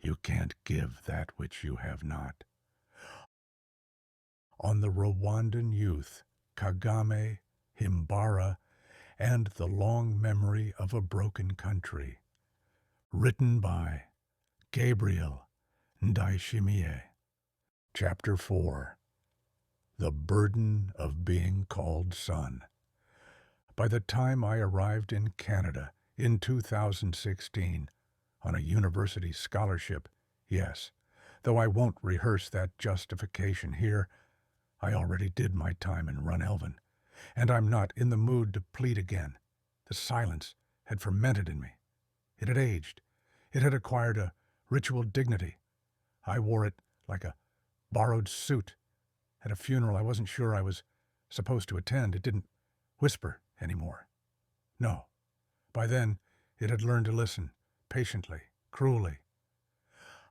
You can't give that which you have not. On the Rwandan youth, Kagame, Himbara, and the long memory of a broken country. Written by Gabriel Ndayishimiye. Chapter 4. The Burden of Being Called Son. By the time I arrived in Canada in 2016, on a university scholarship, yes, though I won't rehearse that justification here, I already did my time in Rwandan, and I'm not in the mood to plead again. The silence had fermented in me. It had aged. It had acquired a ritual dignity. I wore it like a borrowed suit. At a funeral I wasn't sure I was supposed to attend, it didn't whisper anymore. No. By then, it had learned to listen, patiently, cruelly.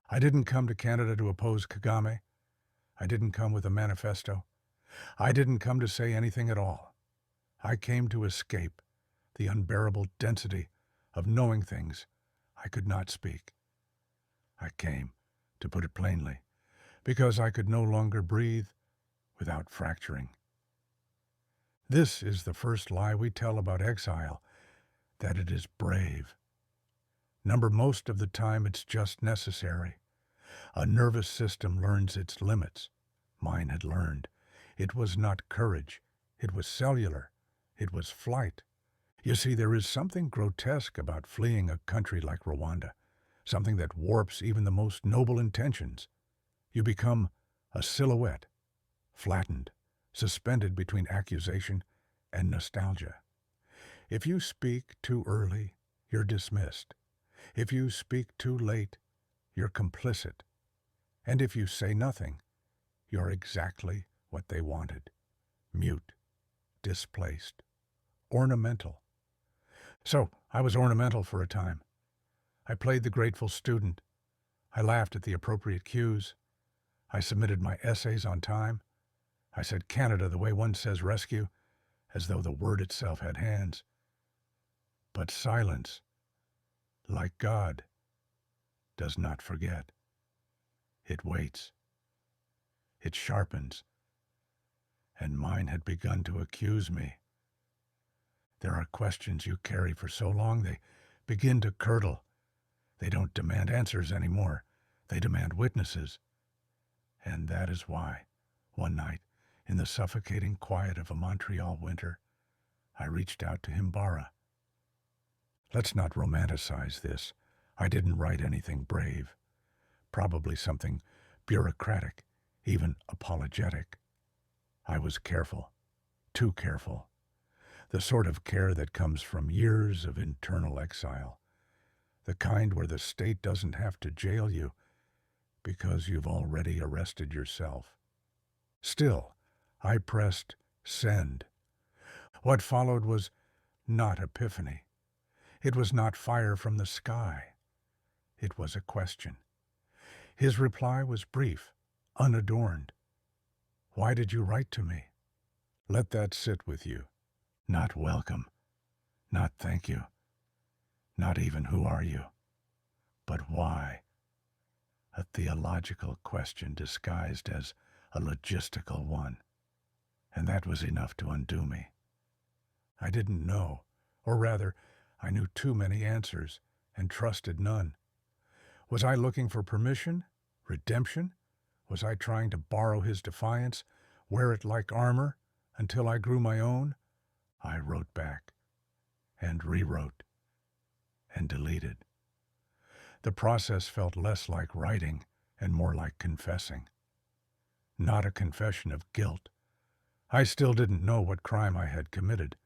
I didn't come to Canada to oppose Kagame. I didn't come with a manifesto. I didn't come to say anything at all. I came to escape the unbearable density of knowing things I could not speak. I came, to put it plainly, because I could no longer breathe without fracturing. This is the first lie we tell about exile, that it is brave. Most of the time it's just necessary. A nervous system learns its limits. Mine had learned. It was not courage. It was cellular. It was flight. You see, there is something grotesque about fleeing a country like Rwanda, something that warps even the most noble intentions. You become a silhouette, flattened, suspended between accusation and nostalgia. If you speak too early, you're dismissed. If you speak too late, you're complicit. And if you say nothing, you're exactly what they wanted. Mute, displaced, ornamental. So I was ornamental for a time. I played the grateful student. I laughed at the appropriate cues. I submitted my essays on time. I said Canada the way one says rescue, as though the word itself had hands. But silence, like God, does not forget. It waits. It sharpens. And mine had begun to accuse me. There are questions you carry for so long they begin to curdle. They don't demand answers anymore. They demand witnesses. And that is why, one night, in the suffocating quiet of a Montreal winter, I reached out to Himbara. Let's not romanticize this. I didn't write anything brave. Probably something bureaucratic, even apologetic. I was careful, too careful. The sort of care that comes from years of internal exile. The kind where the state doesn't have to jail you because you've already arrested yourself. Still, I pressed send. What followed was not epiphany. It was not fire from the sky. It was a question. His reply was brief, unadorned. Why did you write to me? Let that sit with you. Not welcome. Not thank you. Not even who are you. But why? A theological question disguised as a logistical one. And that was enough to undo me. I didn't know, or rather, I knew too many answers and trusted none. Was I looking for permission? Redemption? Was I trying to borrow his defiance, wear it like armor, until I grew my own? I wrote back, and rewrote, and deleted. The process felt less like writing and more like confessing. Not a confession of guilt. I still didn't know what crime I had committed,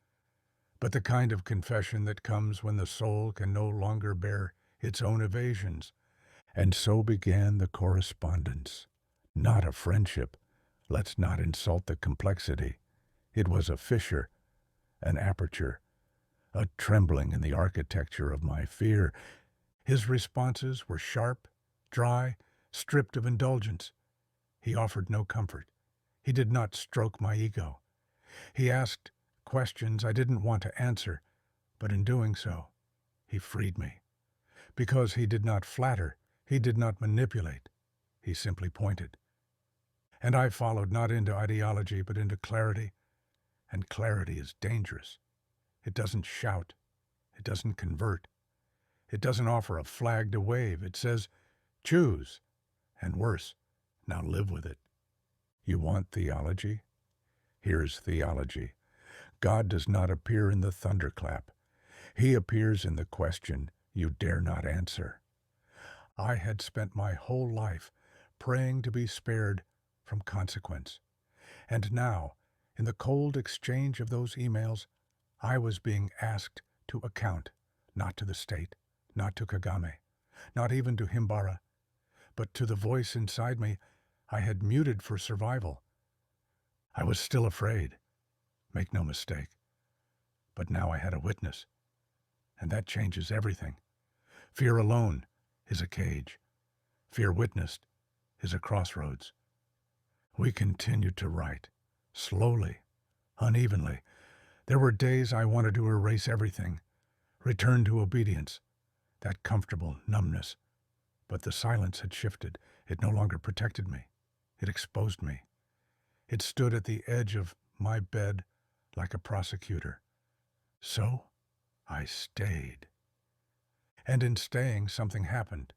but the kind of confession that comes when the soul can no longer bear its own evasions. And so began the correspondence. Not a friendship. Let's not insult the complexity. It was a fissure, an aperture, a trembling in the architecture of my fear. His responses were sharp, dry, stripped of indulgence. He offered no comfort. He did not stroke my ego. He asked questions I didn't want to answer, but in doing so, he freed me. Because he did not flatter, He did not manipulate. He simply pointed. And I followed not into ideology but into clarity, and clarity is dangerous. It doesn't shout. It doesn't convert. It doesn't offer a flag to wave. It says, choose, and worse, now live with it. You want theology? Here's theology. God does not appear in the thunderclap. He appears in the question you dare not answer. I had spent my whole life praying to be spared from consequence. And now, in the cold exchange of those emails, I was being asked to account, not to the state, not to Kagame, not even to Himbara, but to the voice inside me I had muted for survival. I was still afraid, make no mistake, but now I had a witness, and that changes everything. Fear alone is a cage. Fear witnessed is a crossroads. We continued to write, slowly, unevenly. There were days I wanted to erase everything, return to obedience, that comfortable numbness. But the silence had shifted. It no longer protected me. It exposed me. It stood at the edge of my bed like a prosecutor. So I stayed. And in staying, something happened.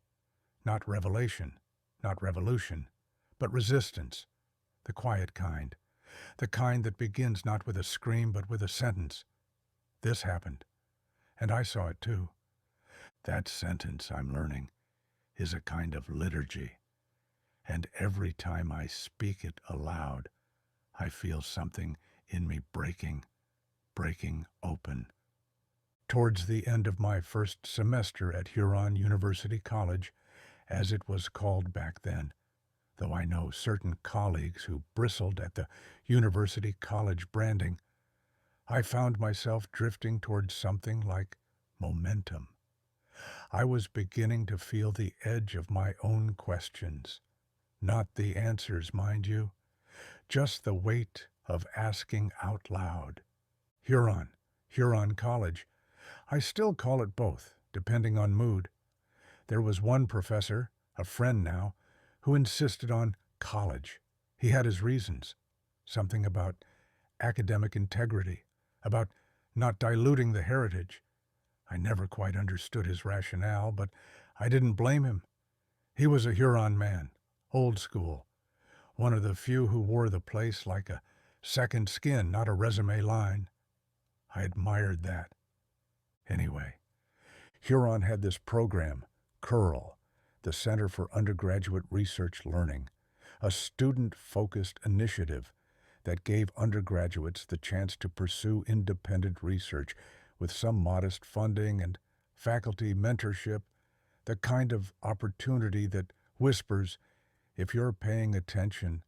Not revelation, not revolution, but resistance, the quiet kind, the kind that begins not with a scream but with a sentence. This happened, and I saw it too. That sentence, I'm learning, is a kind of liturgy, and every time I speak it aloud, I feel something in me breaking open. Towards the end of my first semester at Huron University College, as it was called back then, though I know certain colleagues who bristled at the university college branding, I found myself drifting towards something like momentum. I was beginning to feel the edge of my own questions. Not the answers, mind you, just the weight of asking out loud. Huron College. I still call it both, depending on mood. There was one professor, a friend now, who insisted on college. He had his reasons. Something about academic integrity, about not diluting the heritage. I never quite understood his rationale, but I didn't blame him. He was a Huron man, old school, one of the few who wore the place like a second skin, not a resume line. I admired that. Anyway, Huron had this program, CURL, the Center for Undergraduate Research Learning, a student-focused initiative that gave undergraduates the chance to pursue independent research with some modest funding and faculty mentorship, the kind of opportunity that whispers, if you're paying attention,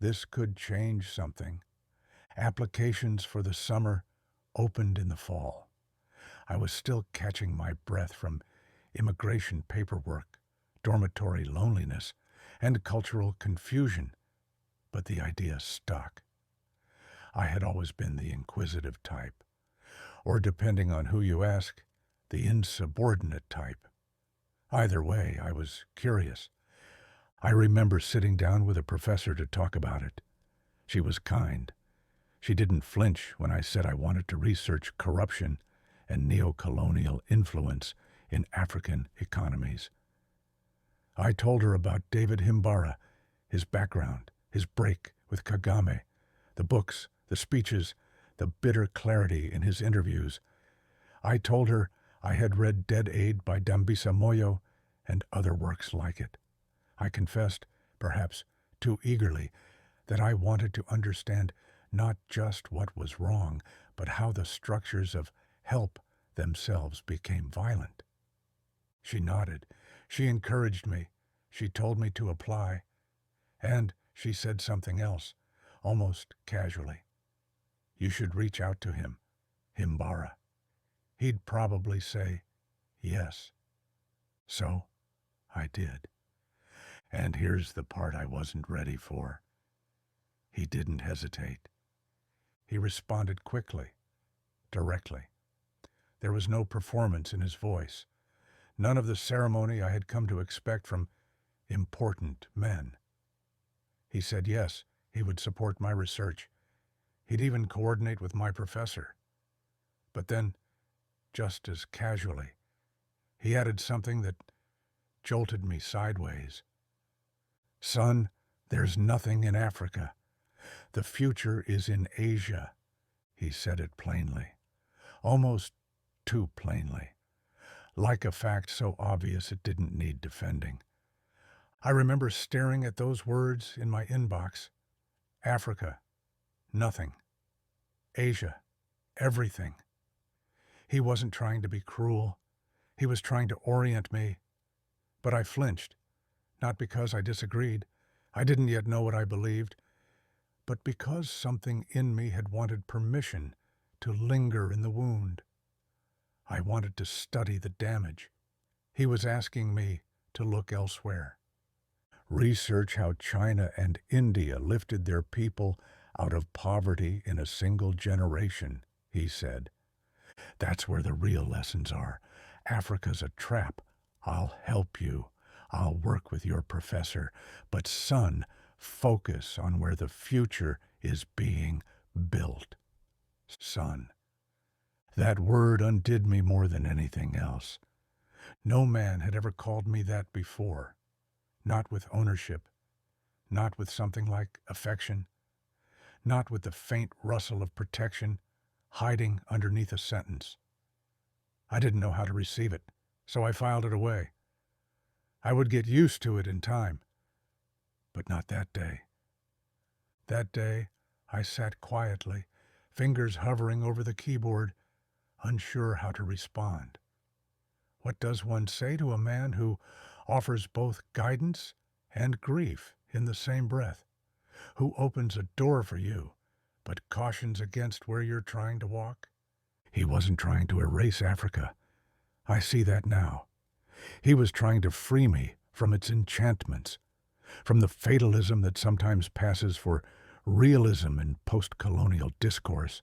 this could change something. Applications for the summer opened in the fall. I was still catching my breath from immigration paperwork, dormitory loneliness, and cultural confusion, but the idea stuck. I had always been the inquisitive type, or depending on who you ask, the insubordinate type. Either way, I was curious. I remember sitting down with a professor to talk about it. She was kind. She didn't flinch when I said I wanted to research corruption and neo-colonial influence in African economies. I told her about David Himbara, his background, his break with Kagame, the books, the speeches, the bitter clarity in his interviews. I told her I had read Dead Aid by Dambisa Moyo and other works like it. I confessed, perhaps too eagerly, that I wanted to understand not just what was wrong, but how the structures of help themselves became violent. She nodded. She encouraged me. She told me to apply. And she said something else, almost casually. You should reach out to him, Himbara. He'd probably say yes. So I did. And here's the part I wasn't ready for. He didn't hesitate. He responded quickly, directly. There was no performance in his voice, none of the ceremony I had come to expect from important men. He said yes, he would support my research. He'd even coordinate with my professor. But then, just as casually, he added something that jolted me sideways. Son, there's nothing in Africa. The future is in Asia. He said it plainly, almost too plainly, like a fact so obvious it didn't need defending. I remember staring at those words in my inbox. Africa, nothing. Asia, everything. He wasn't trying to be cruel. He was trying to orient me. But I flinched, not because I disagreed. I didn't yet know what I believed, but because something in me had wanted permission to linger in the wound. I wanted to study the damage. He was asking me to look elsewhere. Research how China and India lifted their people out of poverty in a single generation, he said. That's where the real lessons are. Africa's a trap. I'll help you. I'll work with your professor. But son, focus on where the future is being built. Son. That word undid me more than anything else. No man had ever called me that before. Not with ownership. Not with something like affection. Not with the faint rustle of protection hiding underneath a sentence. I didn't know how to receive it, so I filed it away. I would get used to it in time. But not that day. That day, I sat quietly, fingers hovering over the keyboard, unsure how to respond. What does one say to a man who offers both guidance and grief in the same breath, who opens a door for you, but cautions against where you're trying to walk? He wasn't trying to erase Africa. I see that now. He was trying to free me from its enchantments, from the fatalism that sometimes passes for realism in post-colonial discourse,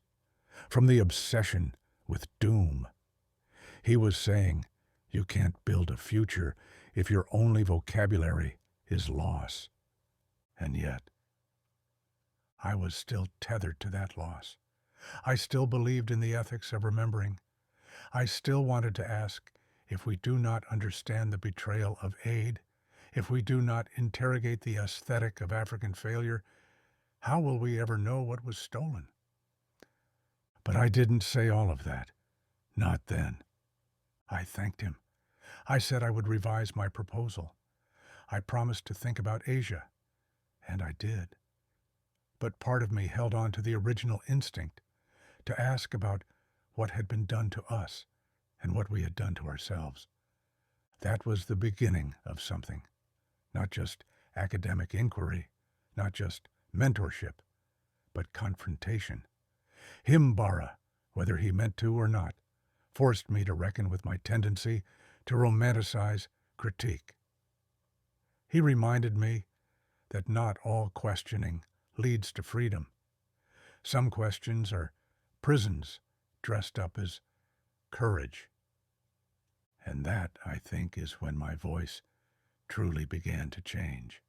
from the obsession with doom. He was saying, you can't build a future if your only vocabulary is loss. And yet, I was still tethered to that loss. I still believed in the ethics of remembering. I still wanted to ask, if we do not understand the betrayal of aid, if we do not interrogate the aesthetic of African failure, how will we ever know what was stolen? But I didn't say all of that. Not then. I thanked him. I said I would revise my proposal. I promised to think about Asia, and I did. But part of me held on to the original instinct, to ask about what had been done to us and what we had done to ourselves. That was the beginning of something, not just academic inquiry, not just mentorship, but confrontation. Himbara, whether he meant to or not, forced me to reckon with my tendency to romanticize critique. He reminded me that not all questioning leads to freedom. Some questions are prisons dressed up as courage. And that, I think, is when my voice truly began to change.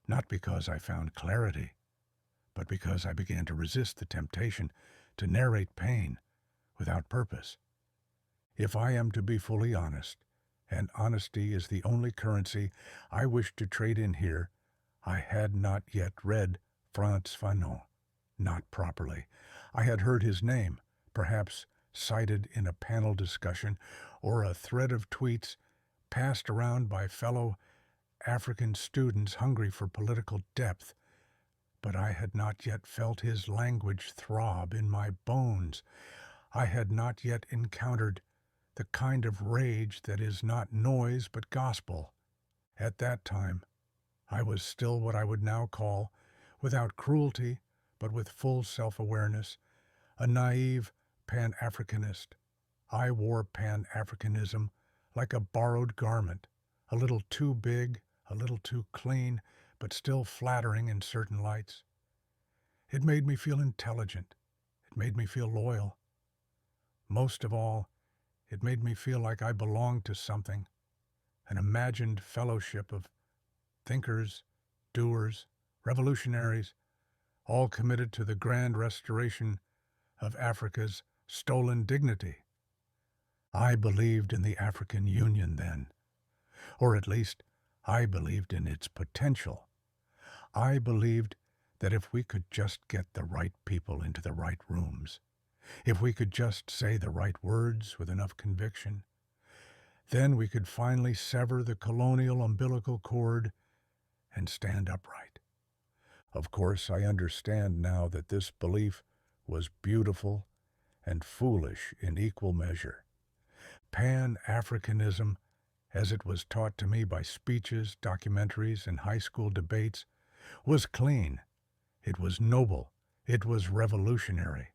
Not because I found clarity, but because I began to resist the temptation to narrate pain without purpose. If I am to be fully honest, and honesty is the only currency I wish to trade in here, I had not yet read Frantz Fanon, not properly. I had heard his name, perhaps cited in a panel discussion or a thread of tweets passed around by fellow African students hungry for political depth, but I had not yet felt his language throb in my bones. I had not yet encountered the kind of rage that is not noise but gospel. At that time, I was still what I would now call, without cruelty but with full self-awareness, a naive Pan-Africanist. I wore Pan-Africanism like a borrowed garment, a little too big, a little too clean, but still flattering in certain lights. It made me feel intelligent. It made me feel loyal. Most of all, It made me feel like I belonged to something, an imagined fellowship of thinkers, doers, revolutionaries, all committed to the grand restoration of Africa's stolen dignity. I believed in the African Union then, or at least I believed in its potential. I believed that if we could just get the right people into the right rooms, if we could just say the right words with enough conviction, then we could finally sever the colonial umbilical cord and stand upright. Of course, I understand now that this belief was beautiful and foolish in equal measure. Pan-Africanism, as it was taught to me by speeches, documentaries, and high school debates, was clean. It was noble. It was revolutionary.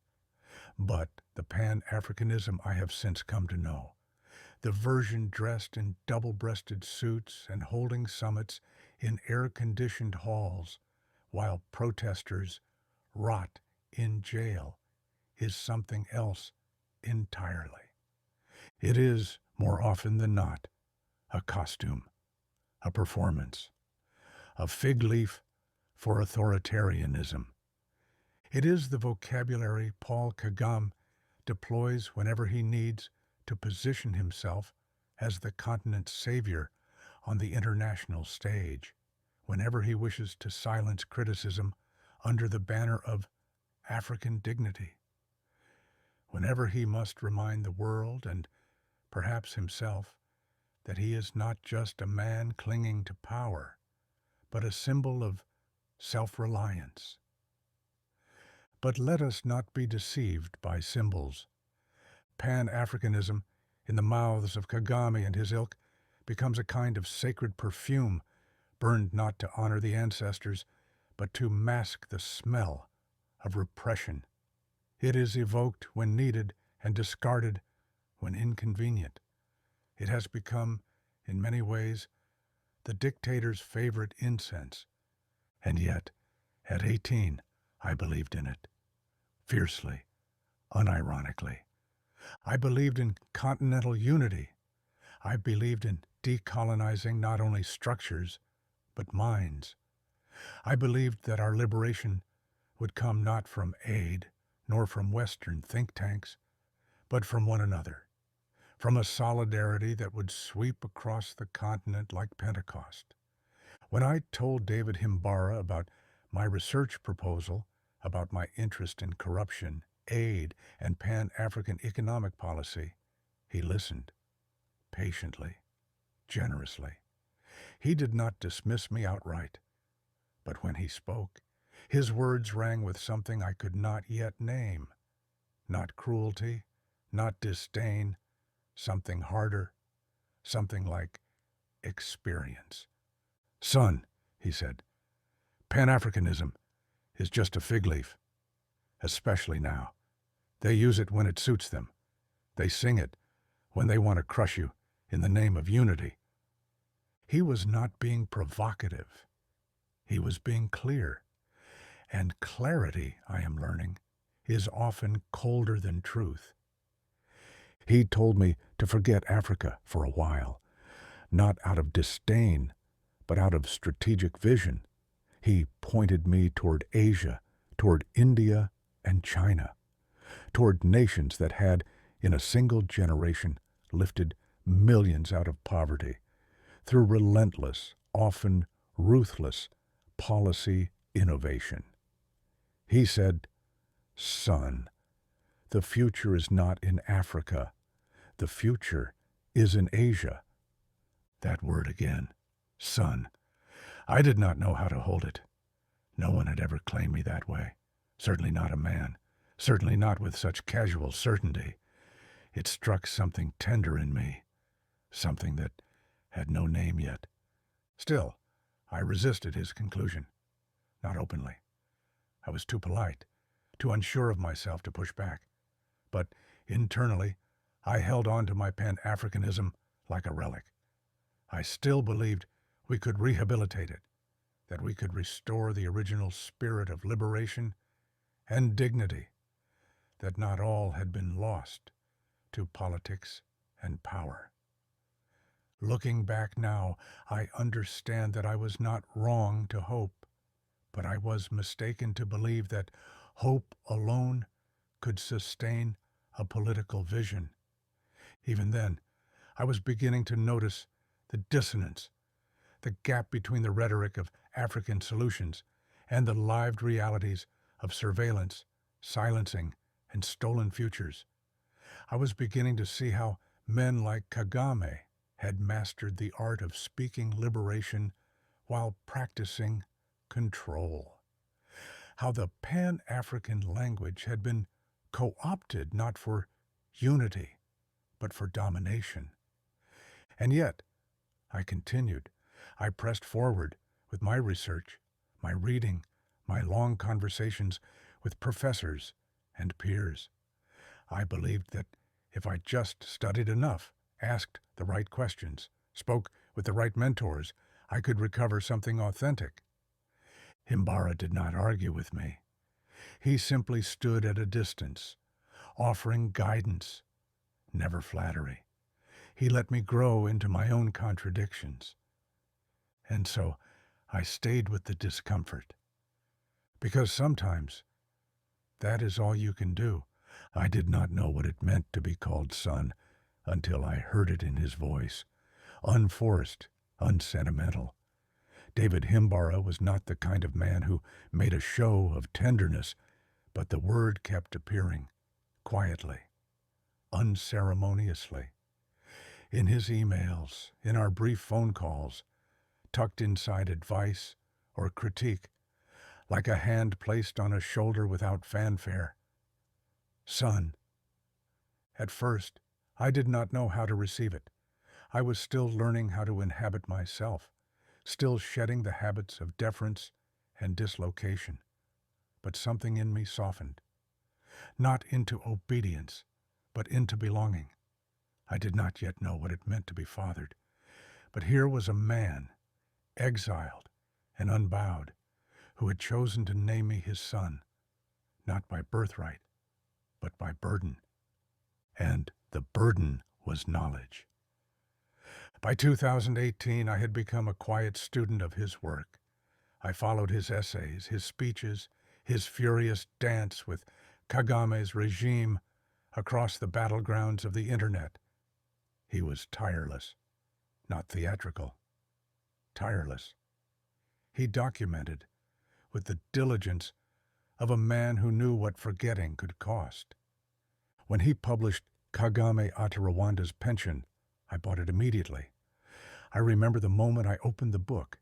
But the Pan-Africanism I have since come to know, the version dressed in double-breasted suits and holding summits in air-conditioned halls while protesters rot in jail, is something else entirely. It is, more often than not, a costume, a performance, a fig leaf for authoritarianism. It is the vocabulary Paul Kagame deploys whenever he needs to position himself as the continent's savior on the international stage, whenever he wishes to silence criticism under the banner of African dignity, whenever he must remind the world and perhaps himself that he is not just a man clinging to power, but a symbol of self-reliance. But let us not be deceived by symbols. Pan-Africanism, in the mouths of Kagame and his ilk, becomes a kind of sacred perfume, burned not to honor the ancestors, but to mask the smell of repression. It is evoked when needed and discarded when inconvenient. It has become, in many ways, the dictator's favorite incense. And yet, at 18, I believed in it. Fiercely, unironically. I believed in continental unity. I believed in decolonizing not only structures, but minds. I believed that our liberation would come not from aid, nor from Western think tanks, but from one another, from a solidarity that would sweep across the continent like Pentecost. When I told David Himbara about my research proposal, about my interest in corruption, aid, and Pan-African economic policy, he listened, patiently, generously. He did not dismiss me outright, but when he spoke, his words rang with something I could not yet name. Not cruelty, not disdain, something harder, something like experience. Son, he said, Pan-Africanism is just a fig leaf, especially now. They use it when it suits them. They sing it when they want to crush you in the name of unity. He was not being provocative. He was being clear. And clarity, I am learning, is often colder than truth. He told me to forget Africa for a while, not out of disdain, but out of strategic vision. He pointed me toward Asia, toward India and China, toward nations that had, in a single generation, lifted millions out of poverty through relentless, often ruthless, policy innovation. He said, Son, the future is not in Africa. The future is in Asia. That word again, son. I did not know how to hold it. No one had ever claimed me that way. Certainly not a man. Certainly not with such casual certainty. It struck something tender in me, something that had no name yet. Still, I resisted his conclusion. Not openly. I was too polite, too unsure of myself to push back. But internally, I held on to my Pan-Africanism like a relic. I still believed we could rehabilitate it, that we could restore the original spirit of liberation and dignity, that not all had been lost to politics and power. Looking back now, I understand that I was not wrong to hope, but I was mistaken to believe that hope alone could sustain a political vision. Even then, I was beginning to notice the dissonance, the gap between the rhetoric of African solutions and the lived realities of surveillance, silencing, and stolen futures. I was beginning to see how men like Kagame had mastered the art of speaking liberation while practicing control. How the Pan-African language had been co-opted not for unity, but for domination. And yet, I continued. I pressed forward with my research, my reading, my long conversations with professors and peers. I believed that if I just studied enough, asked the right questions, spoke with the right mentors, I could recover something authentic. Himbara did not argue with me. He simply stood at a distance, offering guidance, never flattery. He let me grow into my own contradictions. And so I stayed with the discomfort. Because sometimes that is all you can do. I did not know what it meant to be called son until I heard it in his voice, unforced, unsentimental. David Himbara was not the kind of man who made a show of tenderness, but the word kept appearing, quietly, unceremoniously. In his emails, in our brief phone calls, tucked inside advice or critique, like a hand placed on a shoulder without fanfare. Son. At first, I did not know how to receive it. I was still learning how to inhabit myself, still shedding the habits of deference and dislocation. But something in me softened, not into obedience, but into belonging. I did not yet know what it meant to be fathered, but here was a man, exiled and unbowed, who had chosen to name me his son, not by birthright, but by burden. And the burden was knowledge. By 2018, I had become a quiet student of his work. I followed his essays, his speeches, his furious dance with Kagame's regime across the battlegrounds of the internet. He was tireless, not theatrical, tireless. He documented with the diligence of a man who knew what forgetting could cost. When he published Kagame ate Rwanda's pension, I bought it immediately. I remember the moment I opened the book.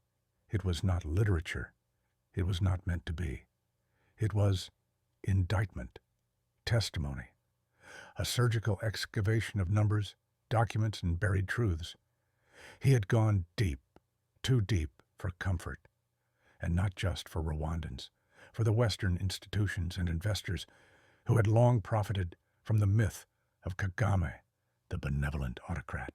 It was not literature. It was not meant to be. It was indictment, testimony, a surgical excavation of numbers, documents, and buried truths. He had gone deep, too deep for comfort, and not just for Rwandans, for the Western institutions and investors who had long profited from the myth of Kagame, the benevolent autocrat.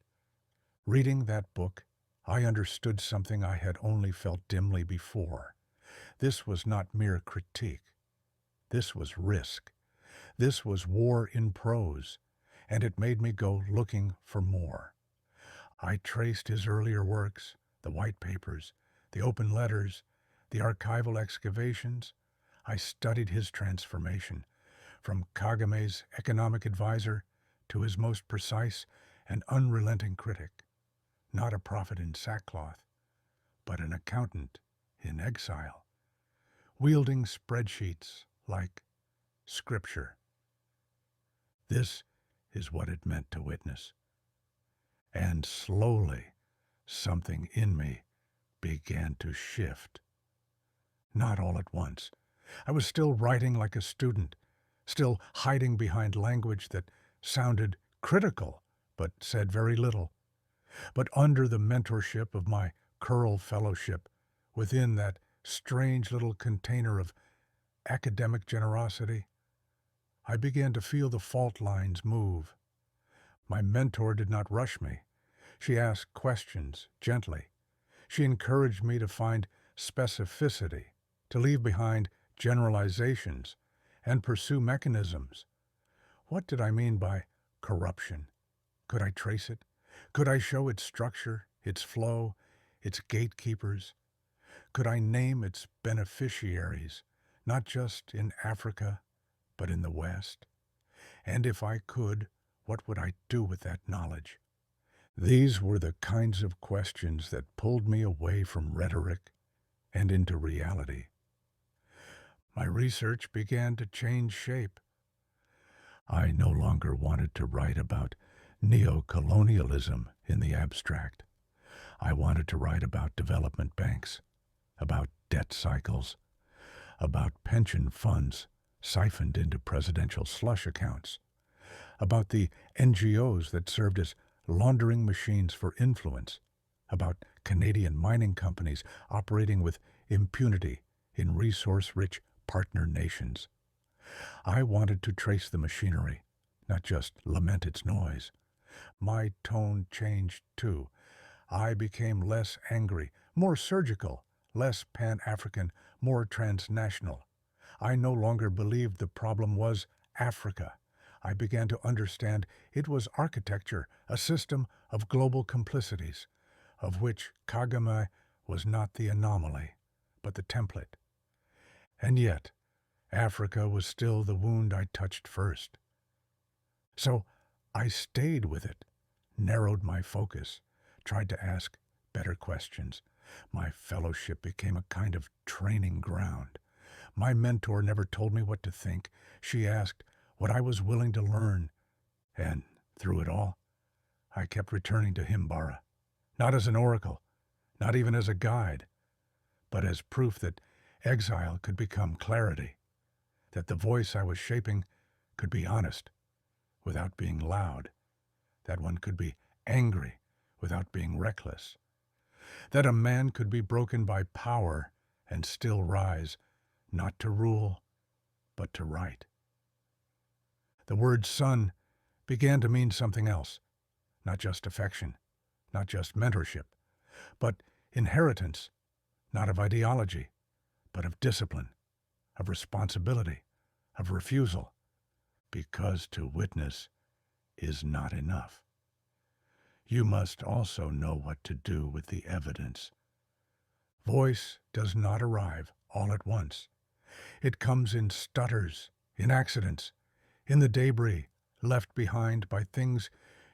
Reading that book, I understood something I had only felt dimly before. This was not mere critique. This was risk. This was war in prose, and it made me go looking for more. I traced his earlier works, the white papers, the open letters, the archival excavations. I studied his transformation, from Kagame's economic advisor to his most precise and unrelenting critic. Not a prophet in sackcloth, but an accountant in exile, wielding spreadsheets like scripture. This is what it meant to witness. And slowly, something in me began to shift. Not all at once. I was still writing like a student, still hiding behind language that sounded critical but said very little. But under the mentorship of my Curl Fellowship, within that strange little container of academic generosity, I began to feel the fault lines move. My mentor did not rush me. She asked questions gently. She encouraged me to find specificity, to leave behind generalizations, and pursue mechanisms. What did I mean by corruption, Could I trace it? Could I show its structure, its flow, its gatekeepers? Could I name its beneficiaries, not just in Africa, but in the West? And if I could, what would I do with that knowledge? These were the kinds of questions that pulled me away from rhetoric and into reality. My research began to change shape. I no longer wanted to write about neo-colonialism in the abstract. I wanted to write about development banks, about debt cycles, about pension funds siphoned into presidential slush accounts, about the NGOs that served as laundering machines for influence, about Canadian mining companies operating with impunity in resource-rich partner nations. I wanted to trace the machinery, not just lament its noise. My tone changed too. I became less angry, more surgical, less Pan-African, more transnational. I no longer believed the problem was Africa. I began to understand it was architecture, a system of global complicities, of which Kagame was not the anomaly, but the template. And yet, Africa was still the wound I touched first. So I stayed with it, narrowed my focus, tried to ask better questions. My fellowship became a kind of training ground. My mentor never told me what to think. She asked what I was willing to learn. And through it all, I kept returning to Himbara, not as an oracle, not even as a guide, but as proof that exile could become clarity, that the voice I was shaping could be honest without being loud, that one could be angry without being reckless, that a man could be broken by power and still rise, not to rule, but to write. The word son began to mean something else, not just affection, not just mentorship, but inheritance, not of ideology, but of discipline, of responsibility, of refusal, because to witness is not enough. You must also know what to do with the evidence. Voice does not arrive all at once. It comes in stutters, in accidents, in the debris left behind by things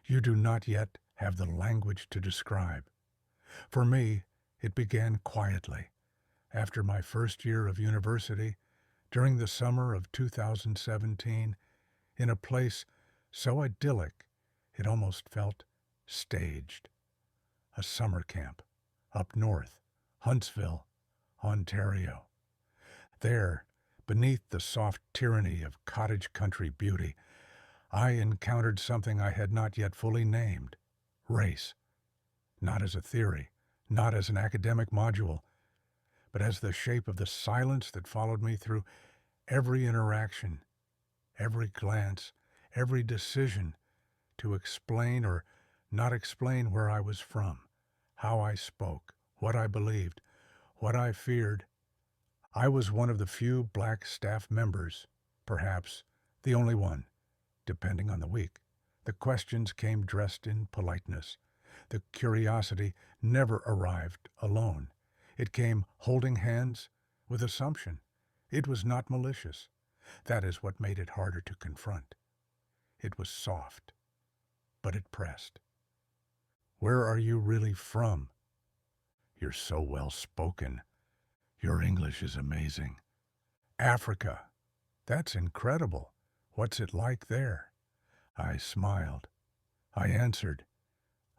you do not yet have the language to describe. For me, it began quietly. After my first year of university, during the summer of 2017, in a place so idyllic it almost felt staged. A summer camp up north, Huntsville, Ontario. There, beneath the soft tyranny of cottage country beauty, I encountered something I had not yet fully named: race. Not as a theory, not as an academic module, but as the shape of the silence that followed me through every interaction, every glance, every decision to explain or not explain where I was from, how I spoke, what I believed, what I feared. I was one of the few black staff members, perhaps the only one, depending on the week. The questions came dressed in politeness. The curiosity never arrived alone. It came holding hands with assumption. It was not malicious. That is what made it harder to confront. It was soft, but it pressed. Where are you really from? You're so well spoken. Your English is amazing. Africa. That's incredible. What's it like there? I smiled. I answered.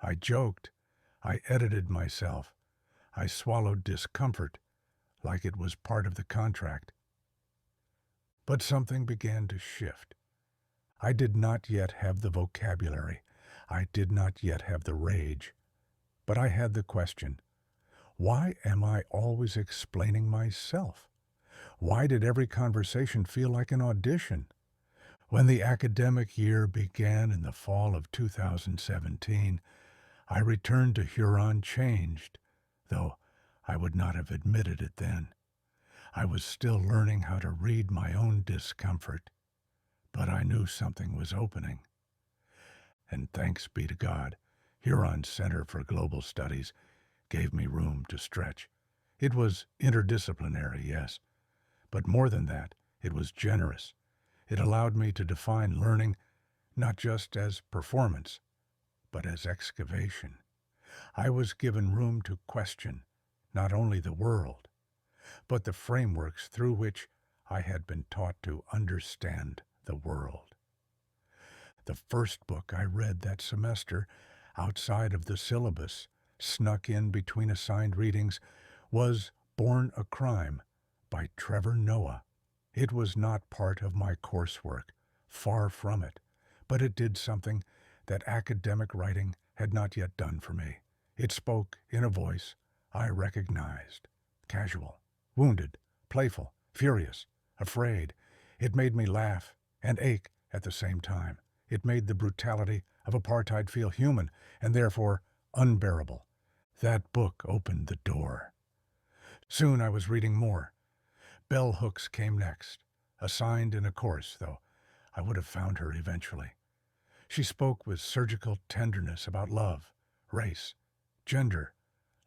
I joked. I edited myself. I swallowed discomfort like it was part of the contract. But something began to shift. I did not yet have the vocabulary. I did not yet have the rage. But I had the question. Why am I always explaining myself? Why did every conversation feel like an audition? When the academic year began in the fall of 2017, I returned to Huron changed, though I would not have admitted it then. I was still learning how to read my own discomfort, but I knew something was opening. And thanks be to God, Huron Center for Global Studies gave me room to stretch. It was interdisciplinary, yes, but more than that, it was generous. It allowed me to define learning not just as performance, but as excavation. I was given room to question not only the world, but the frameworks through which I had been taught to understand the world. The first book I read that semester, outside of the syllabus, snuck in between assigned readings, was Born a Crime by Trevor Noah. It was not part of my coursework, far from it, but it did something that academic writing had not yet done for me. It spoke in a voice I recognized, casual, wounded, playful, furious, afraid. It made me laugh and ache at the same time. It made the brutality of apartheid feel human and therefore unbearable. That book opened the door. Soon I was reading more. Bell Hooks came next, assigned in a course, though I would have found her eventually. She spoke with surgical tenderness about love, race, gender,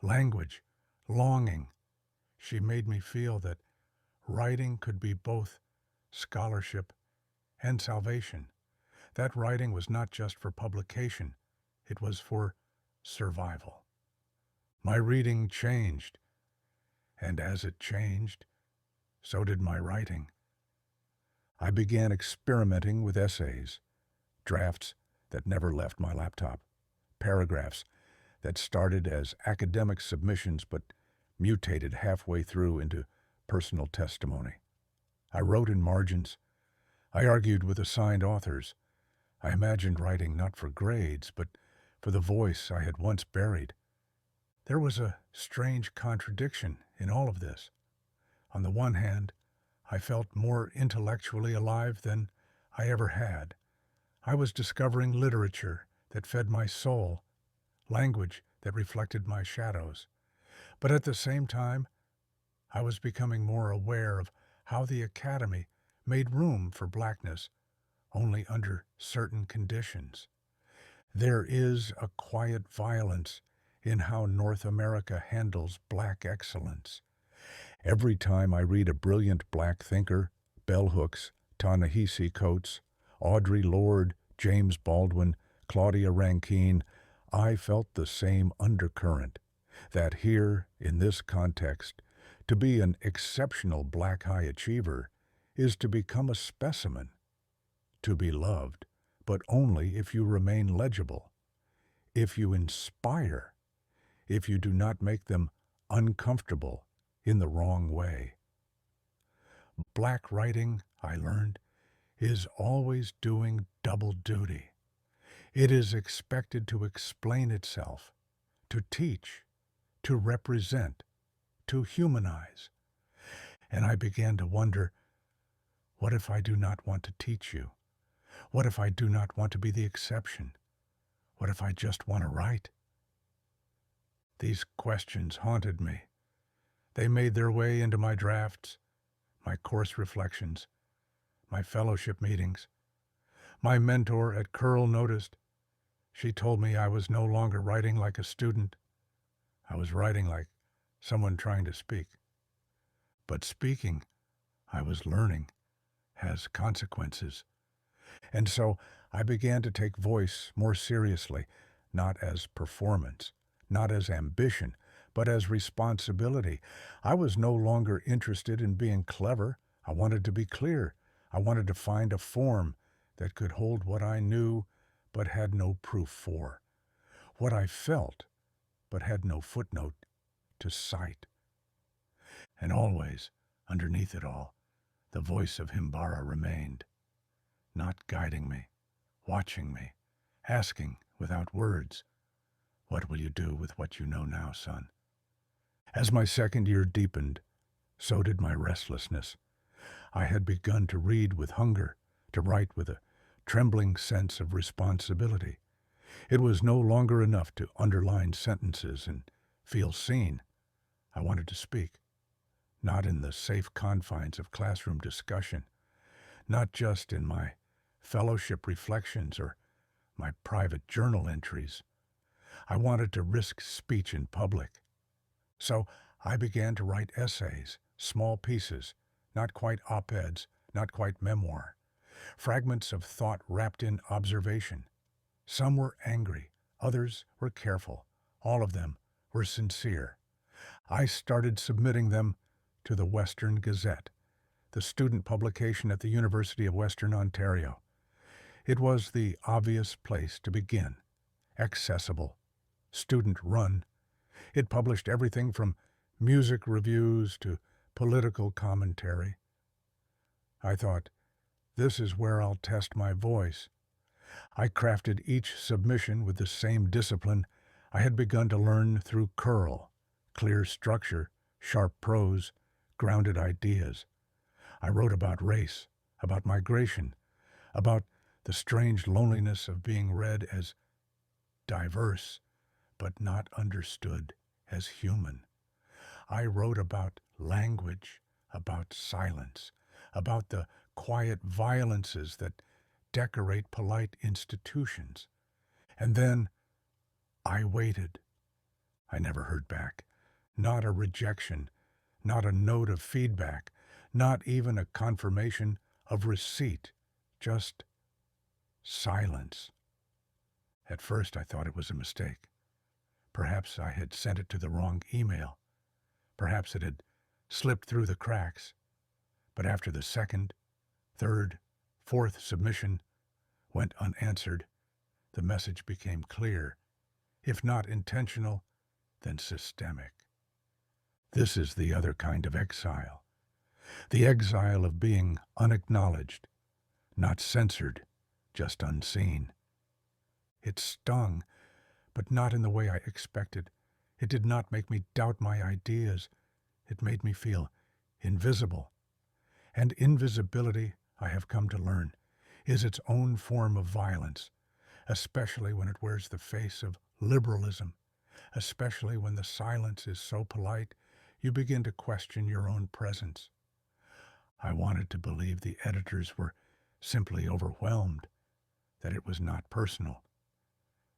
language, longing. She made me feel that writing could be both scholarship and salvation. That writing was not just for publication, it was for survival. My reading changed, and as it changed, so did my writing. I began experimenting with essays, drafts that never left my laptop, paragraphs that started as academic submissions but mutated halfway through into personal testimony. I wrote in margins. I argued with assigned authors. I imagined writing not for grades, but for the voice I had once buried. There was a strange contradiction in all of this. On the one hand, I felt more intellectually alive than I ever had. I was discovering literature that fed my soul, language that reflected my shadows. But at the same time, I was becoming more aware of how the academy made room for blackness only under certain conditions. There is a quiet violence in how North America handles black excellence. Every time I read a brilliant black thinker, Bell Hooks, Ta-Nehisi Coates, Audre Lorde, James Baldwin, Claudia Rankine, I felt the same undercurrent, that here, in this context, to be an exceptional black high achiever is to become a specimen, to be loved, but only if you remain legible, if you inspire, if you do not make them uncomfortable in the wrong way. Black writing, I learned, is always doing double duty. It is expected to explain itself, to teach, to represent, to humanize. And I began to wonder, what if I do not want to teach you? What if I do not want to be the exception? What if I just want to write? These questions haunted me. They made their way into my drafts, my course reflections, my fellowship meetings. My mentor at Curl noticed. She told me I was no longer writing like a student. I was writing like someone trying to speak. But speaking, I was learning, has consequences. And so I began to take voice more seriously, not as performance, not as ambition, but as responsibility. I was no longer interested in being clever. I wanted to be clear. I wanted to find a form that could hold what I knew but had no proof for, what I felt but had no footnote to cite. And always, underneath it all, the voice of Himbara remained, not guiding me, watching me, asking without words, "What will you do with what you know now, son?" As my second year deepened, so did my restlessness. I had begun to read with hunger, to write with a trembling sense of responsibility. It was no longer enough to underline sentences and feel seen. I wanted to speak, not in the safe confines of classroom discussion, not just in my fellowship reflections or my private journal entries. I wanted to risk speech in public. So I began to write essays, small pieces, not quite op-eds, not quite memoir, fragments of thought wrapped in observation. Some were angry, others were careful, all of them were sincere. I started submitting them to the Western Gazette, the student publication at the University of Western Ontario. It was the obvious place to begin. Accessible, student-run. It published everything from music reviews to political commentary. I thought, this is where I'll test my voice. I crafted each submission with the same discipline I had begun to learn through Curl, clear structure, sharp prose, grounded ideas. I wrote about race, about migration, about the strange loneliness of being read as diverse, but not understood as human. I wrote about language, about silence, about the quiet violences that decorate polite institutions. And then I waited. I never heard back. Not a rejection, not a note of feedback, not even a confirmation of receipt, just silence. At first I thought it was a mistake. Perhaps I had sent it to the wrong email. Perhaps it had slipped through the cracks. But after the second, third, fourth submission went unanswered, the message became clear. If not intentional, then systemic. This is the other kind of exile. The exile of being unacknowledged, not censored, just unseen. It stung, but not in the way I expected. It did not make me doubt my ideas. It made me feel invisible. And invisibility, I have come to learn, is its own form of violence, especially when it wears the face of liberalism, especially when the silence is so polite you begin to question your own presence. I wanted to believe the editors were simply overwhelmed, that it was not personal.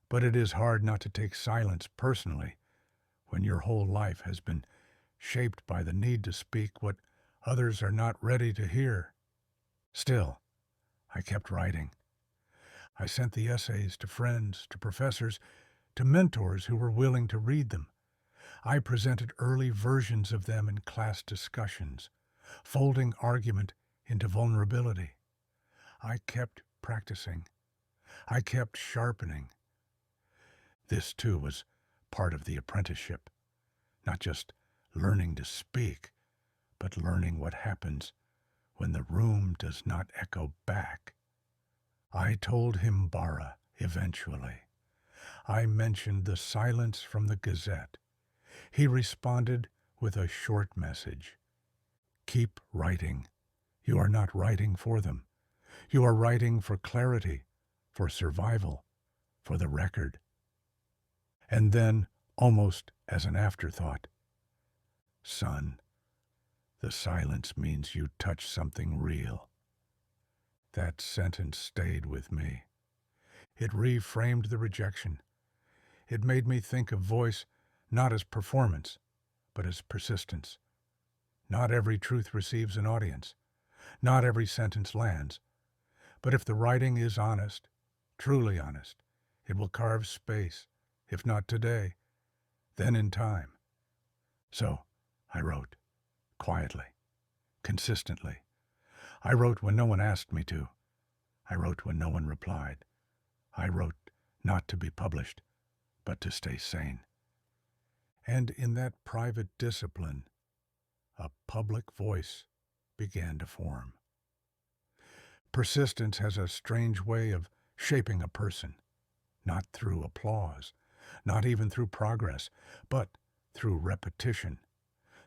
But it is hard not to take silence personally when your whole life has been shaped by the need to speak what others are not ready to hear. Still, I kept writing. I sent the essays to friends, to professors, to mentors who were willing to read them. I presented early versions of them in class discussions, folding argument into vulnerability. I kept practicing. I kept sharpening. This, too, was part of the apprenticeship. Not just learning to speak, but learning what happens when the room does not echo back. I told Himbara eventually. I mentioned the silence from the Gazette. He responded with a short message. Keep writing. You are not writing for them. You are writing for clarity, for survival, for the record. And then, almost as an afterthought, son, the silence means you touch something real. That sentence stayed with me. It reframed the rejection. It made me think of voice not as performance, but as persistence. Not every truth receives an audience. Not every sentence lands. But if the writing is honest, truly honest, it will carve space, if not today, then in time. So I wrote, quietly, consistently. I wrote when no one asked me to. I wrote when no one replied. I wrote not to be published, but to stay sane. And in that private discipline, a public voice began to form. Persistence has a strange way of shaping a person, not through applause, not even through progress, but through repetition,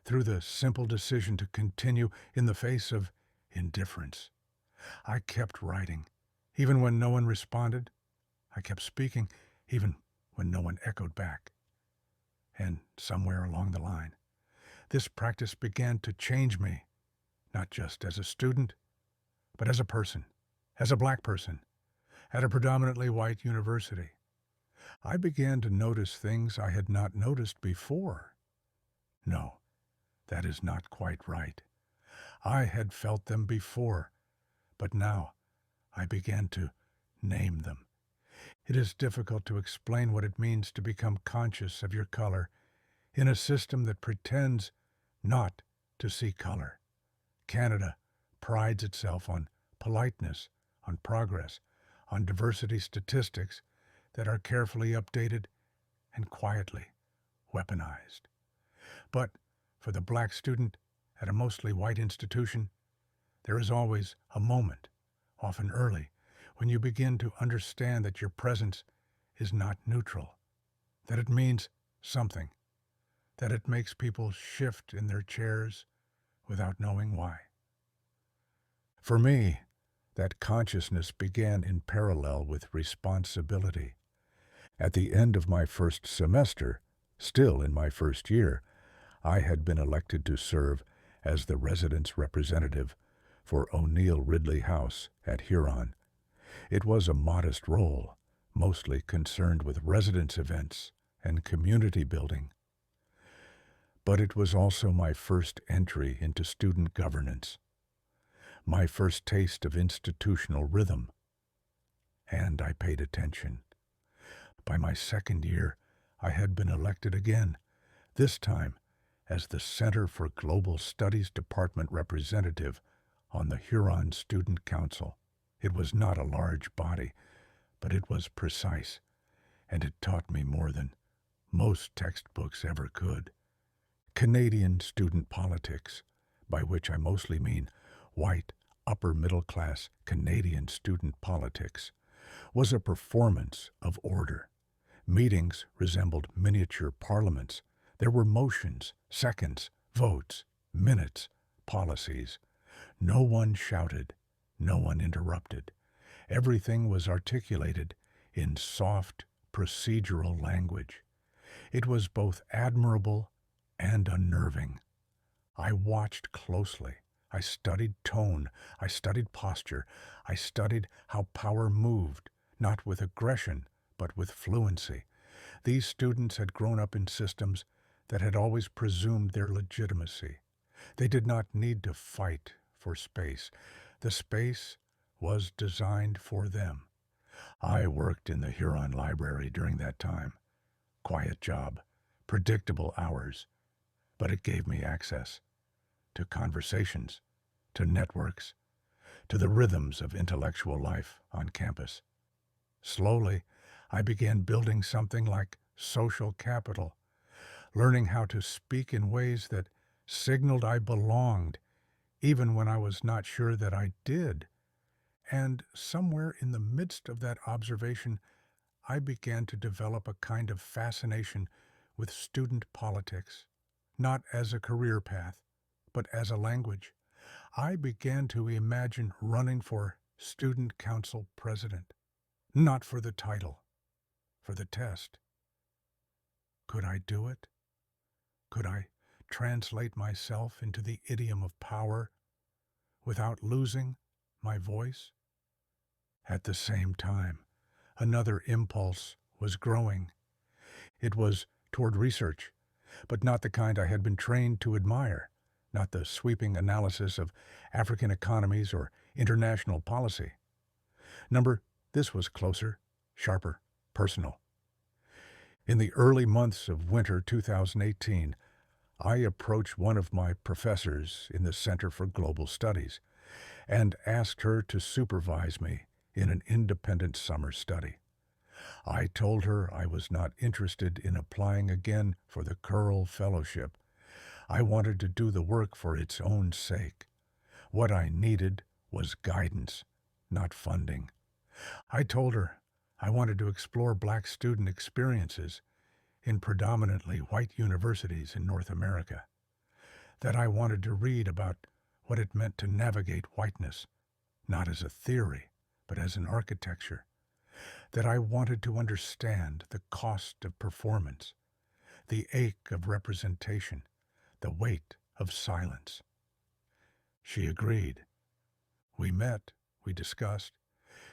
through the simple decision to continue in the face of indifference. I kept writing, even when no one responded. I kept speaking, even when no one echoed back. And somewhere along the line, this practice began to change me, not just as a student, but as a person, as a Black person, At a predominantly white university, I began to notice things I had not noticed before. No, that is not quite right. I had felt them before, but now I began to name them. It is difficult to explain what it means to become conscious of your color in a system that pretends not to see color. Canada prides itself on politeness, on progress, on diversity statistics that are carefully updated and quietly weaponized. But for the black student at a mostly white institution, there is always a moment, often early, when you begin to understand that your presence is not neutral, that it means something, that it makes people shift in their chairs without knowing why. For me, that consciousness began in parallel with responsibility. At the end of my first semester, still in my first year, I had been elected to serve as the residence representative for O'Neill Ridley House at Huron. It was a modest role, mostly concerned with residence events and community building. But it was also my first entry into student governance, my first taste of institutional rhythm, and I paid attention. By my second year, I had been elected again, this time as the Center for Global Studies Department representative on the Huron Student Council. It was not a large body, but it was precise, and it taught me more than most textbooks ever could. Canadian student politics, by which I mostly mean white, upper-middle-class Canadian student politics, was a performance of order. Meetings resembled miniature parliaments. There were motions, seconds, votes, minutes, policies. No one shouted, no one interrupted. Everything was articulated in soft, procedural language. It was both admirable and unnerving. I watched closely. I studied tone. I studied posture. I studied how power moved, not with aggression, but with fluency. These students had grown up in systems that had always presumed their legitimacy. They did not need to fight for space. The space was designed for them. I worked in the Huron Library during that time. Quiet job, predictable hours, but it gave me access to conversations, to networks, to the rhythms of intellectual life on campus. Slowly, I began building something like social capital, learning how to speak in ways that signaled I belonged, even when I was not sure that I did. And somewhere in the midst of that observation, I began to develop a kind of fascination with student politics, not as a career path, but as a language. I began to imagine running for student council president, not for the title, for the test. Could I do it? Could I translate myself into the idiom of power without losing my voice? At the same time, another impulse was growing. It was toward research, but not the kind I had been trained to admire, not the sweeping analysis of African economies or international policy. This was closer, sharper, personal. In the early months of winter 2018, I approached one of my professors in the Center for Global Studies and asked her to supervise me in an independent summer study. I told her I was not interested in applying again for the Curl Fellowship. I wanted to do the work for its own sake. What I needed was guidance, not funding. I told her I wanted to explore black student experiences in predominantly white universities in North America, that I wanted to read about what it meant to navigate whiteness, not as a theory, but as an architecture, that I wanted to understand the cost of performance, the ache of representation, the weight of silence. She agreed. We met, we discussed.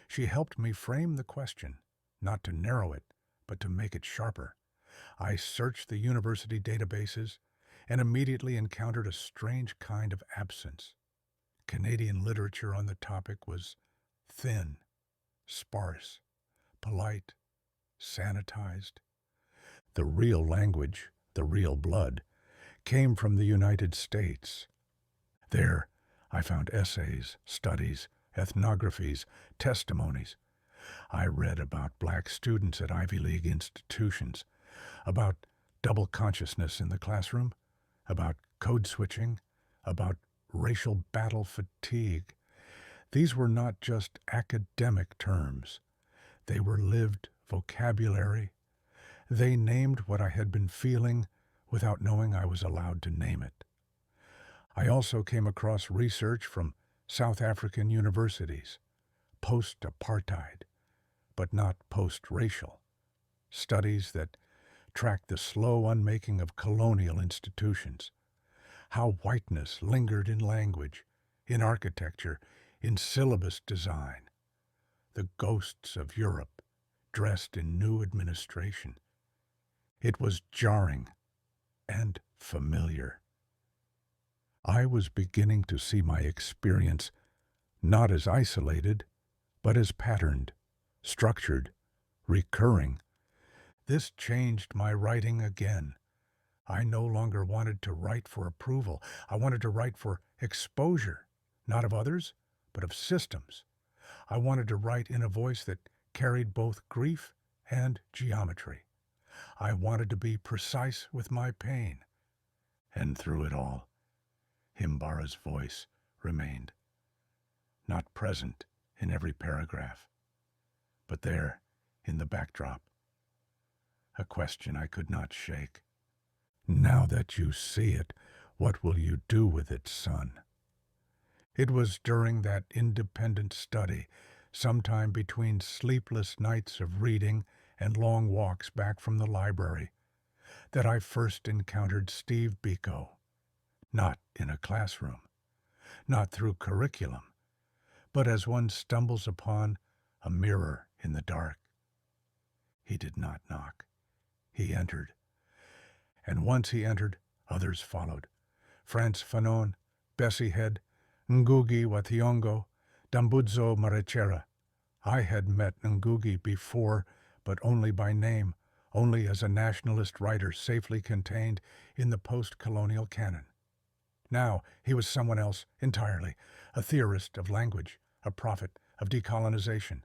She helped me frame the question, not to narrow it, but to make it sharper. I searched the university databases and immediately encountered a strange kind of absence. Canadian literature on the topic was thin, sparse, polite, sanitized. The real language, the real blood, came from the United States. There, I found essays, studies, ethnographies, testimonies. I read about black students at Ivy League institutions, about double consciousness in the classroom, about code switching, about racial battle fatigue. These were not just academic terms. They were lived vocabulary. They named what I had been feeling without knowing I was allowed to name it. I also came across research from South African universities, post-apartheid, but not post-racial, studies that tracked the slow unmaking of colonial institutions, how whiteness lingered in language, in architecture, in syllabus design, the ghosts of Europe dressed in new administration. It was jarring and familiar. I was beginning to see my experience not as isolated, but as patterned, structured, recurring. This changed my writing again. I no longer wanted to write for approval. I wanted to write for exposure, not of others, but of systems. I wanted to write in a voice that carried both grief and geometry. I wanted to be precise with my pain. And through it all, Himbara's voice remained, not present in every paragraph, but there in the backdrop, a question I could not shake. Now that you see it, what will you do with it, son? It was during that independent study, sometime between sleepless nights of reading and long walks back from the library, that I first encountered Steve Biko, not in a classroom, not through curriculum, but as one stumbles upon a mirror in the dark. He did not knock. He entered. And once he entered, others followed. Frantz Fanon, Bessie Head, Ngugi wa Thiong'o, Dambudzo Marechera. I had met Ngugi before, but only by name, only as a nationalist writer safely contained in the post-colonial canon. Now he was someone else entirely, a theorist of language, a prophet of decolonization.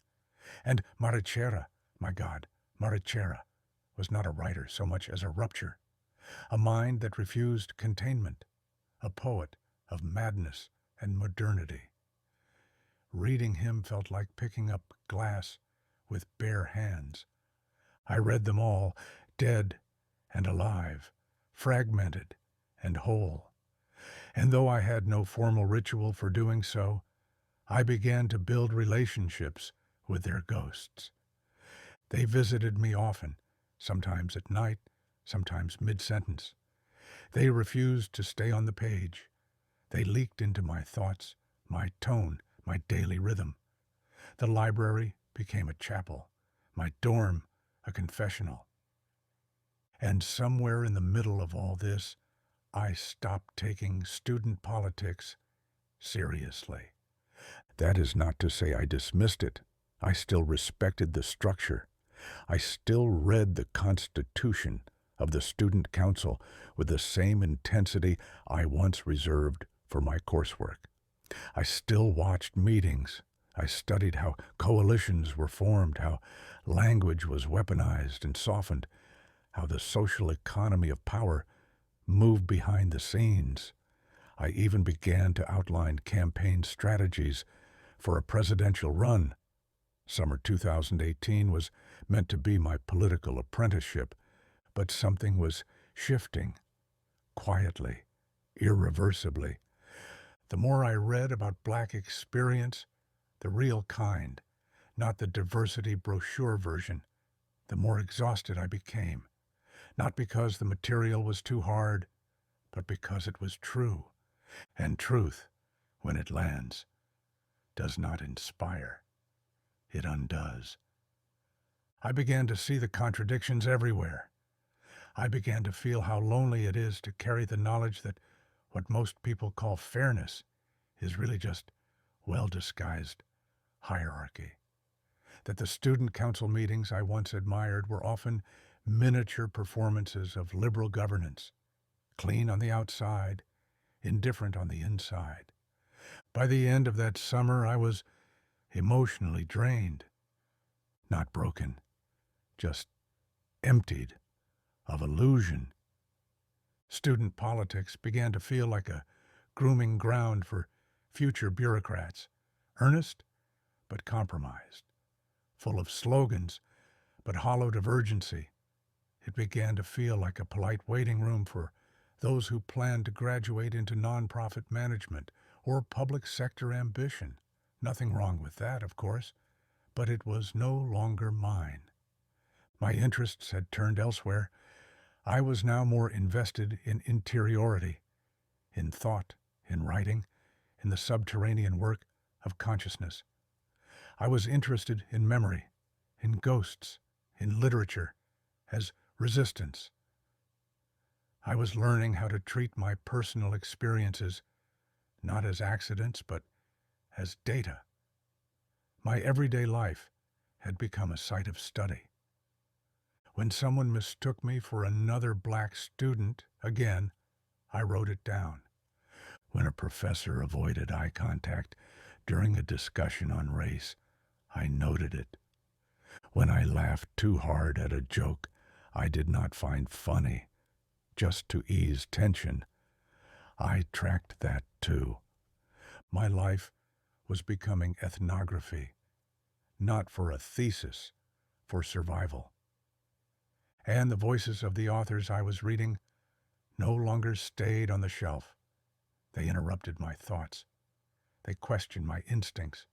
And Marechera, my God, Marechera, was not a writer so much as a rupture, a mind that refused containment, a poet of madness and modernity. Reading him felt like picking up glass with bare hands. I read them all, dead and alive, fragmented and whole. And though I had no formal ritual for doing so, I began to build relationships with their ghosts. They visited me often, sometimes at night, sometimes mid-sentence. They refused to stay on the page. They leaked into my thoughts, my tone, my daily rhythm. The library became a chapel, my dorm a confessional. And somewhere in the middle of all this, I stopped taking student politics seriously. That is not to say I dismissed it. I still respected the structure. I still read the Constitution of the Student Council with the same intensity I once reserved for my coursework. I still watched meetings. I studied how coalitions were formed, how language was weaponized and softened, how the social economy of power moved behind the scenes. I even began to outline campaign strategies for a presidential run. Summer 2018 was meant to be my political apprenticeship, but something was shifting, quietly, irreversibly. The more I read about Black experience, the real kind, not the diversity brochure version, the more exhausted I became, not because the material was too hard, but because it was true. And truth, when it lands, does not inspire. it undoes. I began to see the contradictions everywhere. I began to feel how lonely it is to carry the knowledge that what most people call fairness is really just well-disguised hierarchy. That the student council meetings I once admired were often miniature performances of liberal governance, clean on the outside, indifferent on the inside. By the end of that summer, I was emotionally drained, not broken, just emptied of illusion. Student politics began to feel like a grooming ground for future bureaucrats, earnest but compromised, full of slogans but hollowed of urgency. It began to feel like a polite waiting room for those who planned to graduate into nonprofit management or public sector ambition. Nothing wrong with that, of course, but it was no longer mine. My interests had turned elsewhere. I was now more invested in interiority, in thought, in writing, in the subterranean work of consciousness. I was interested in memory, in ghosts, in literature, as resistance. I was learning how to treat my personal experiences not as accidents, but as data. My everyday life had become a site of study. When someone mistook me for another black student, again, I wrote it down. When a professor avoided eye contact during a discussion on race, I noted it. When I laughed too hard at a joke I did not find funny, just to ease tension, I tracked that too. My life was becoming ethnography, not for a thesis, for survival. And the voices of the authors I was reading no longer stayed on the shelf. They interrupted my thoughts. They questioned my instincts.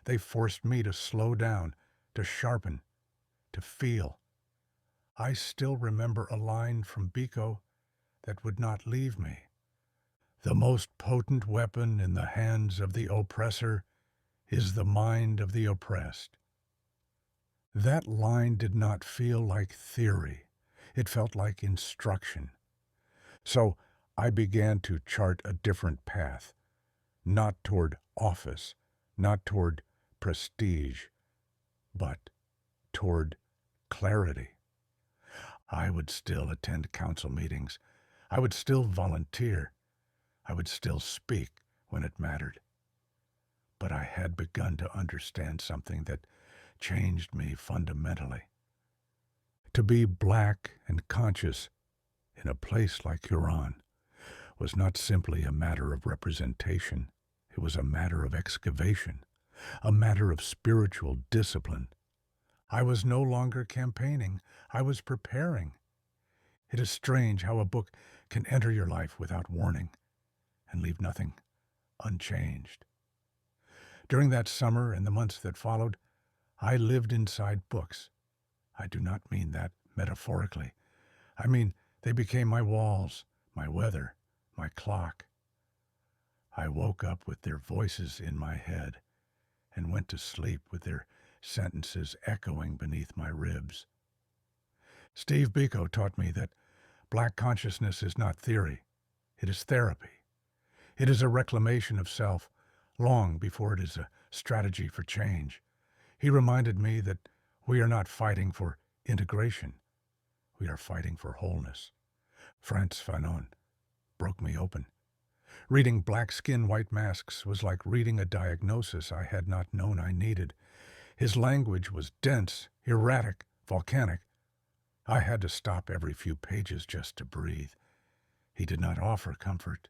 They forced me to slow down, to sharpen, to feel. I still remember a line from Biko that would not leave me. The most potent weapon in the hands of the oppressor is the mind of the oppressed. That line did not feel like theory. It felt like instruction. So I began to chart a different path, not toward office, not toward prestige, but toward clarity. I would still attend council meetings. I would still volunteer. I would still speak when it mattered. But I had begun to understand something that changed me fundamentally. To be black and conscious in a place like Huron was not simply a matter of representation. It was a matter of excavation, a matter of spiritual discipline. I was no longer campaigning. I was preparing. It is strange how a book can enter your life without warning and leave nothing unchanged. During that summer and the months that followed, I lived inside books. I do not mean that metaphorically. I mean they became my walls, my weather, my clock. I woke up with their voices in my head and went to sleep with their sentences echoing beneath my ribs. Steve Biko taught me that black consciousness is not theory. It is therapy. It is a reclamation of self long before it is a strategy for change. He reminded me that we are not fighting for integration. We are fighting for wholeness. Frantz Fanon broke me open. Reading Black Skin, White Masks was like reading a diagnosis I had not known I needed. His language was dense, erratic, volcanic. I had to stop every few pages just to breathe. He did not offer comfort.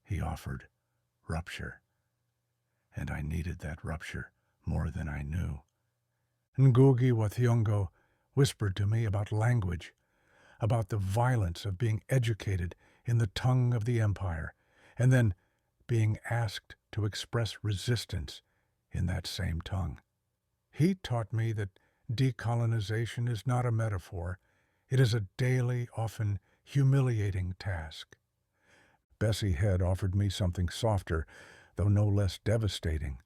He offered rupture. And I needed that rupture more than I knew. Ngugi wa Thiong'o whispered to me about language, about the violence of being educated in the tongue of the empire, and then being asked to express resistance in that same tongue. He taught me that decolonization is not a metaphor. It is a daily, often humiliating task. Bessie Head offered me something softer, though no less devastating.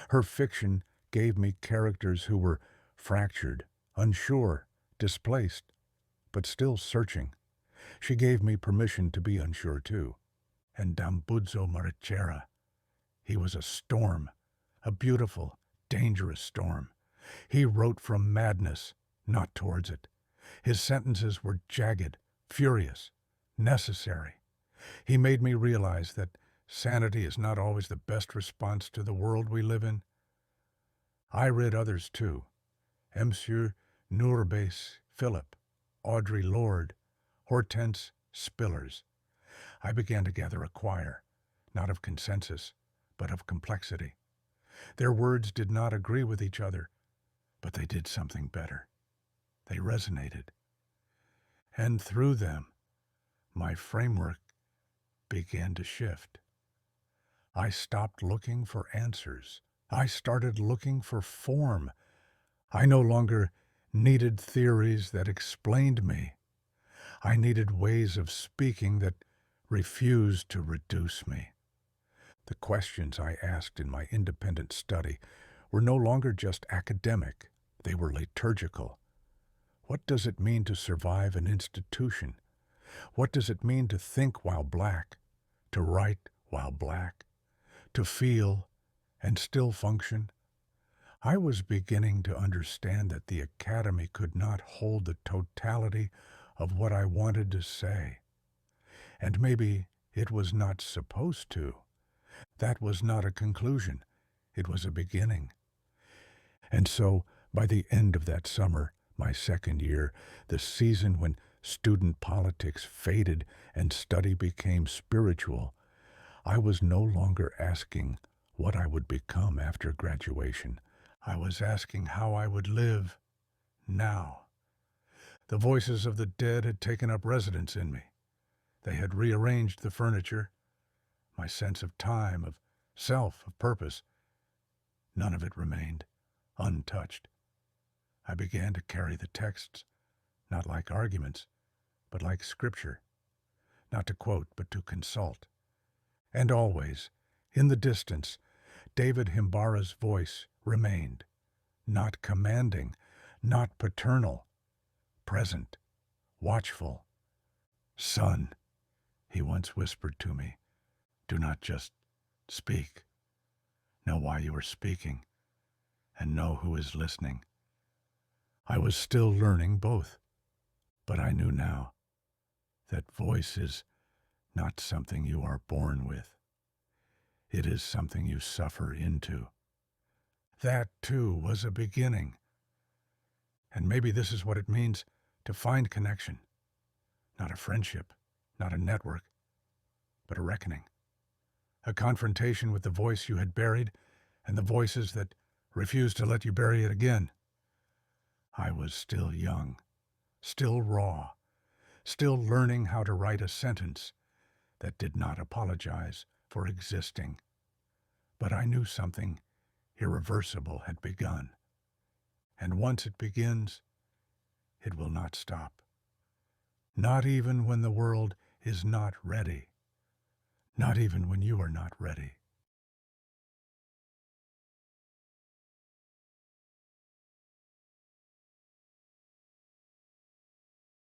Her fiction gave me characters who were fractured, unsure, displaced, but still searching. She gave me permission to be unsure too. And Dambudzo Marechera, he was a storm, a beautiful, dangerous storm. He wrote from madness, not towards it. His sentences were jagged, furious, necessary. He made me realize that sanity is not always the best response to the world we live in. I read others too. Monsieur Nourbes Philip, Audre Lorde, Hortense Spillers. I began to gather a choir, not of consensus, but of complexity. Their words did not agree with each other, but they did something better. They resonated. And through them, my framework began to shift. I stopped looking for answers. I started looking for form. I no longer needed theories that explained me. I needed ways of speaking that refused to reduce me. The questions I asked in my independent study were no longer just academic, they were liturgical. What does it mean to survive an institution? What does it mean to think while black, to write while black, to feel and still function? I was beginning to understand that the academy could not hold the totality of what I wanted to say. And maybe it was not supposed to. That was not a conclusion. It was a beginning. And so, by the end of that summer, my second year, the season when student politics faded and study became spiritual, I was no longer asking what I would become after graduation. I was asking how I would live now. The voices of the dead had taken up residence in me. They had rearranged the furniture, my sense of time, of self, of purpose. None of it remained untouched. I began to carry the texts, not like arguments, but like scripture, not to quote, but to consult. And always, in the distance, David Himbara's voice remained, not commanding, not paternal, present, watchful. Son, he once whispered to me, do not just speak. Know why you are speaking, and know who is listening. I was still learning both, but I knew now that voice is not something you are born with. It is something you suffer into. That, too, was a beginning. And maybe this is what it means to find connection. Not a friendship, not a network, but a reckoning. A confrontation with the voice you had buried and the voices that refused to let you bury it again. I was still young, still raw, still learning how to write a sentence that did not apologize for existing. But I knew something irreversible had begun. And once it begins, it will not stop. Not even when the world is not ready. Not even when you are not ready.